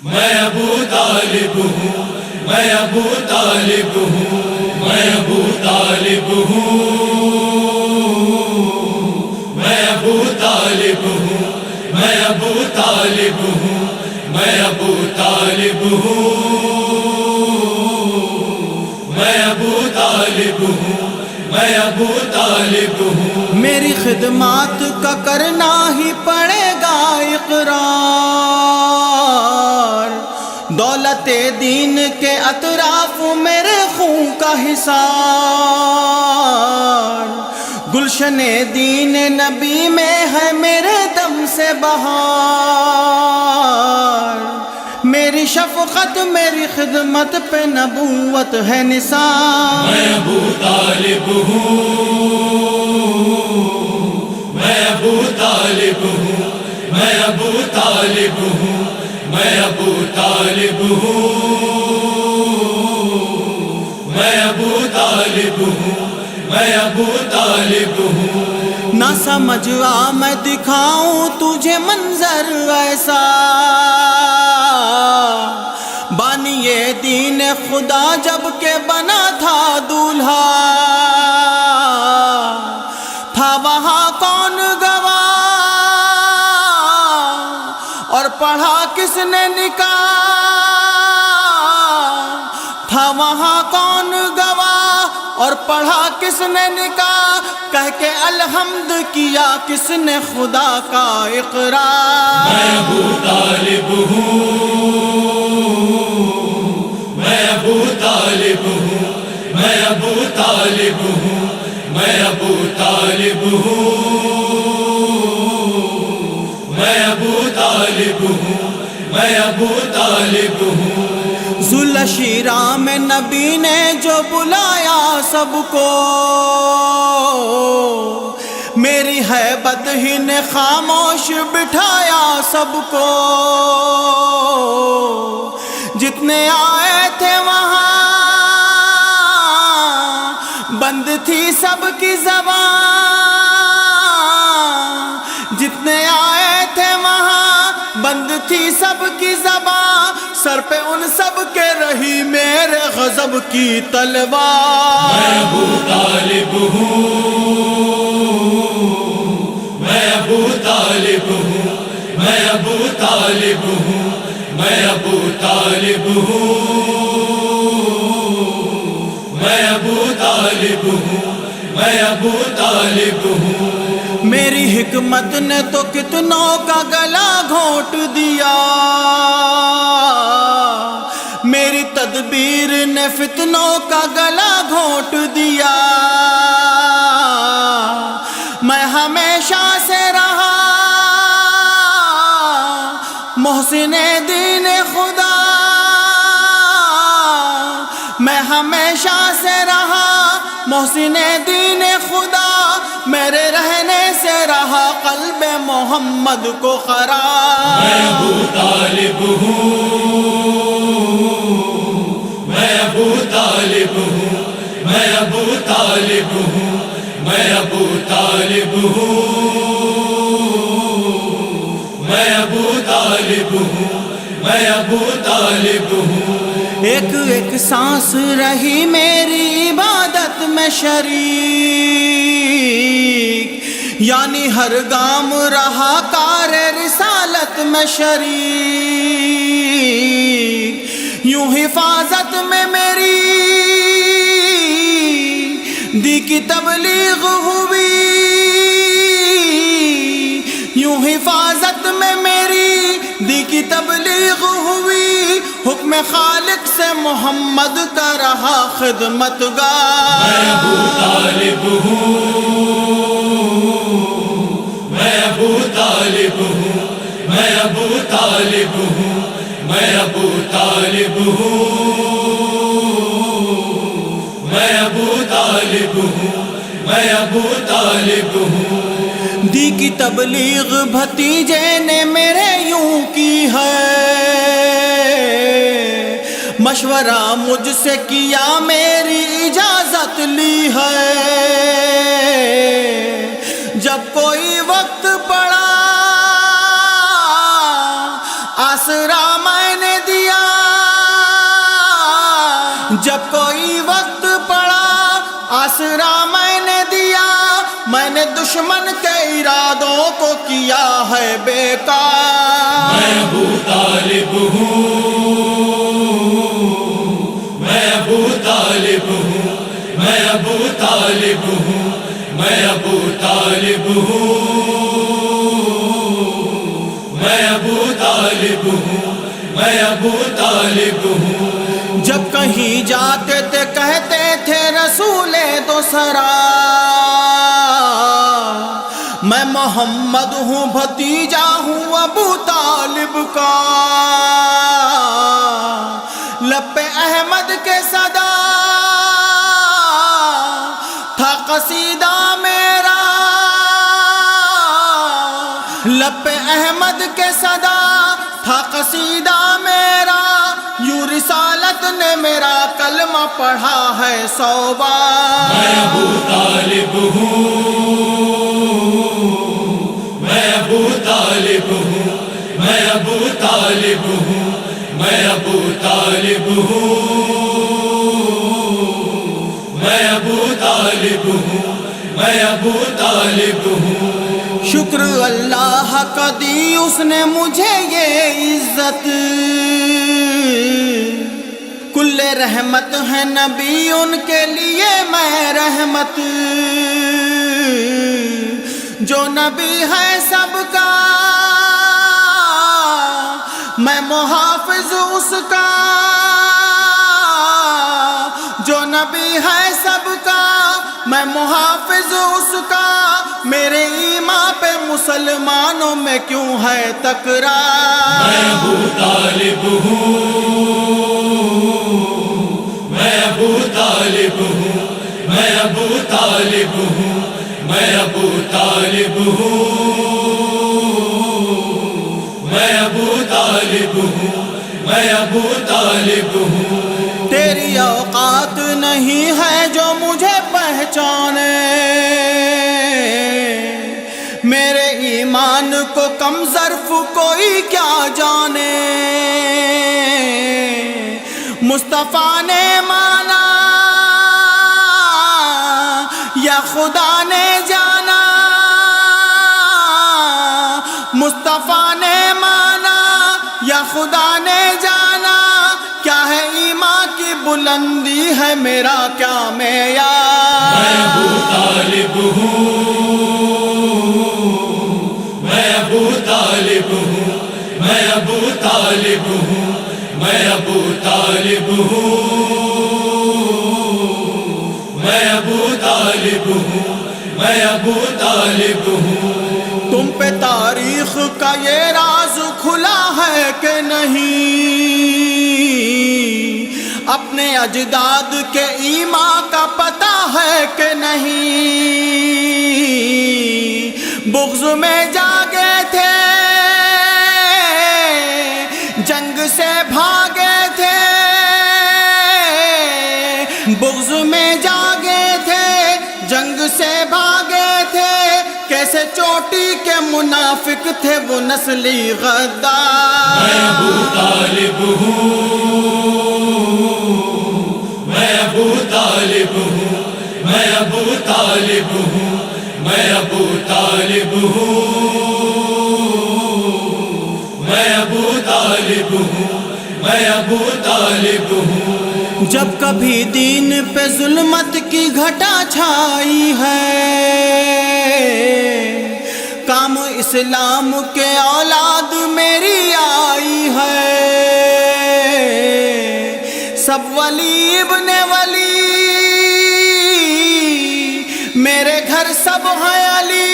میں ابو طالب ہوں، میں ابو طالب ہوں، میں ابو طالب ہوں، میں ابو طالب ہوں، میں ابو طالب ہوں، میں ابو طالب ہوں، میں ابو طالب ہوں، میں ابو طالب ہوں۔ میری خدمات کا کرنا ہی پڑے گا اقرار، دولت دین کے اطراف میرے خون کا حصار، گلشن دین نبی میں ہے میرے دم سے بہار، میری شفقت میری خدمت پہ نبوت ہے نثار۔ میں ابو طالب ہوں، میں ابو طالب ہوں، میں ابو طالب ہوں، میں ابو طالب ہوں، میں ابو طالب ہوں، میں ابو طالب ہوں۔ نہ سمجھ آ میں دکھاؤں تجھے منظر ایسا، بانی دین خدا جب کہ بنا تھا دولہا، تھا وہاں کون گواہ اور پڑھا کس نے نکاح، تھا وہاں کون گواہ اور پڑھا کس نے نکاح، کہہ کے الحمد کیا کس نے خدا کا اقرار۔ میں ابو طالب ہوں، میں ابو طالب ہوں، میں ابو طالب ہوں، میں ابو طالب ہوں، میں ابو طالب ہوں، میں ابو طالب ہوں۔ ذوالشیرہ میں نبی نے جو بلایا سب کو، میری ہیبت ہی نے خاموش بٹھایا سب کو، جتنے آئے تھے وہاں بند تھی سب کی زبان، جتنے آئے تھے وہاں بند تھی سب کی زبان، سر پہ ان سب کے رہی میرے غضب کی تلوار۔ میں ابو طالب ہوں، میں ابو طالب ہوں، میں ابو طالب ہوں، میں ابو طالب ہوں، میں ابو طالب ہوں، میں ابو طالب ہوں۔ میری حکمت نے تو کتنوں کا گلا گھونٹ دیا، میری تدبیر نے فتنوں کا گلا گھونٹ دیا، میں ہمیشہ سے رہا محسن دین خدا، میں ہمیشہ سے رہا محسن دین خدا، میرے رہنے سے رہا قلب محمد کو قرار۔ میں ابو طالب ہوں، میں ابو طالب ہوں، میں ابو طالب ہوں، میں ابو طالب ہوں، میں ابو طالب ہوں، میں ابو طالب ہوں۔ ایک ایک سانس رہی میری عبادت میں شریک، یعنی ہر گام رہا کار رسالت میں شریک، یوں حفاظت میں میری دی کی تبلیغ ہوئی، یوں حفاظت میں میری دی کی تبلیغ ہوئی، حکم خالق سے محمد کا رہا خدمت گار۔ میں ابو طالب ہوں، میں ابو طالب ہوں، میں ابو طالب ہوں، میں ابو طالب ہوں، میں ابو طالب ہوں، میں ابو طالب ہوں۔ دی کی تبلیغ بھتیجے نے میرے یوں کی ہے، مشورہ مجھ سے کیا میری اجازت لی ہے، جب کوئی وقت پڑا آسرا میں نے جب کوئی وقت پڑا آسرا میں نے دیا، میں نے دشمن کے ارادوں کو کیا ہے بیکار۔ میں ابو طالب ہوں، میں ابو طالب ہوں، میں ابو طالب ہوں، میں ابو طالب ہوں، میں ابو طالب ہوں، میں ابو طالب ہوں۔ جب کہیں جاتے تھے کہتے تھے رسول دوسرا، میں محمد ہوں بھتیجا ہوں ابو طالب کا۔ لب پہ احمد کے صدا تھا قصیدہ میرا، لب پہ احمد کے صدا تھا قصیدہ میرا، یوں رسالت نے میرا کلمہ پڑھا ہے 100 بار۔ میں ابو طالب ہوں، میں ابو طالب ہوں، میں ابو طالب ہوں، میں ابو طالب ہوں، میں ابو طالب ہوں، میں ابو طالب ہوں۔ شکر اللہ کا دی اس نے مجھے یہ عزت، کل رحمت ہے نبی ان کے لیے میں رحمت، جو نبی ہے سب کا میں محافظ اس کا، جو نبی ہے سب کا میں محافظ اس کا، میرے ایمان پہ مسلمانوں میں کیوں ہے تکرار۔ میں ابو طالب ہوں، میں ابو طالب ہوں، میں ابو طالب ہوں، میں ابو طالب ہوں، میں ابو طالب ہوں، میں ابو طالب ہوں۔ تیری اوقات نہیں ہے جو مجھے پہچانے، میرے ایمان کو کم ظرف کوئی کیا جانے، مصطفیٰ نے مانا یا خدا نے جانا، مصطفیٰ نے مانا یا خدا نے جانا، کیا ہے ایمان کی بلندی ہے میرا کیا معیار۔ میں ابو طالب ہوں، میں ابو طالب ہوں، میں ابو طالب ہوں، میں ابو طالب ہوں، میں ابو طالب ہوں، میں ابو طالب ہوں۔ تم پہ تاریخ کا یہ راز کھلا ہے کہ نہیں، اپنے اجداد کے ایمان کا پتہ ہے کہ نہیں، بغض میں جاگے تھے جنگ سے بھاگے تھے، بغض میں جاگے تھے جنگ سے بھاگے تھے، کیسے چوٹی کے منافق تھے وہ نسلی غدار۔ میں ابو طالب ہوں، میں ابو طالب ہوں، میں ابو طالب ہوں، میں ابو طالب ہوں، میں ابو طالب ہوں، میں ابو طالب ہوں۔ جب کبھی دین پہ ظلمت کی گھٹا چھائی ہے، کام اسلام کے اولاد میری آئی ہے، سب ولی ابن ولی میرے گھر سب ہیں علی،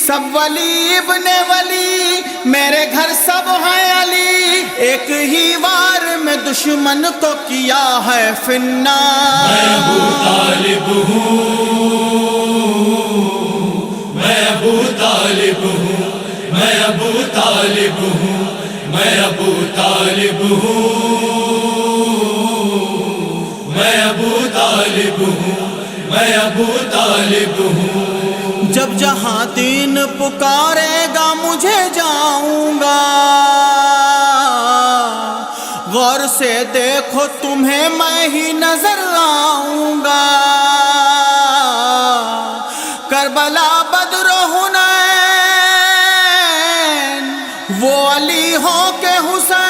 سب ولی ابن ولی میرے گھر سب ہیں علی، ایک ہی وار میں دشمن کو کیا ہے فنار۔ میں ابو طالب ہوں، میں ابو طالب ہوں، میں ابو طالب ہوں، میں ابو طالب ہوں، میں ابو طالب ہوں، میں ابو طالب ہوں۔ جب جہاں دین پکارے گا مجھے جاؤں گا، غور سے دیکھو تمہیں میں ہی نظر آؤں گا، کربلا بدر و حنین وہ علی ہو کے حسین،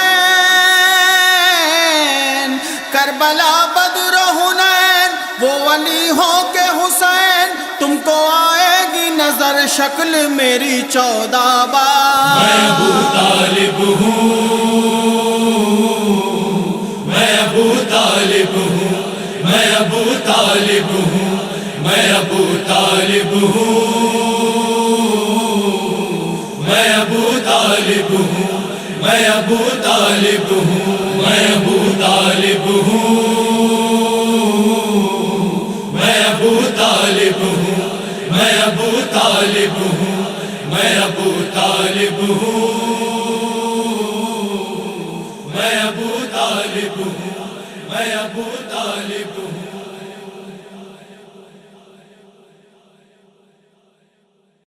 کربلا بدر و حنین وہ علی ہو کے حسین، تم کو آئے گی نظر شکل میری 14 بار۔ میں ابو طالب ہوں، میں ابو طالب ہوں، میں ابو طالب ہوں، میں ابو طالب ہوں، میں ابو طالب ہوں، میں ابو طالب ہوں، میں ابو طالب ہوں، میں ابو طالب ہوں، میں ابو طالب ہوں، میں ابو طالب ہوں، میں ابو طالب ہوں، میں ابو طالب ہوں۔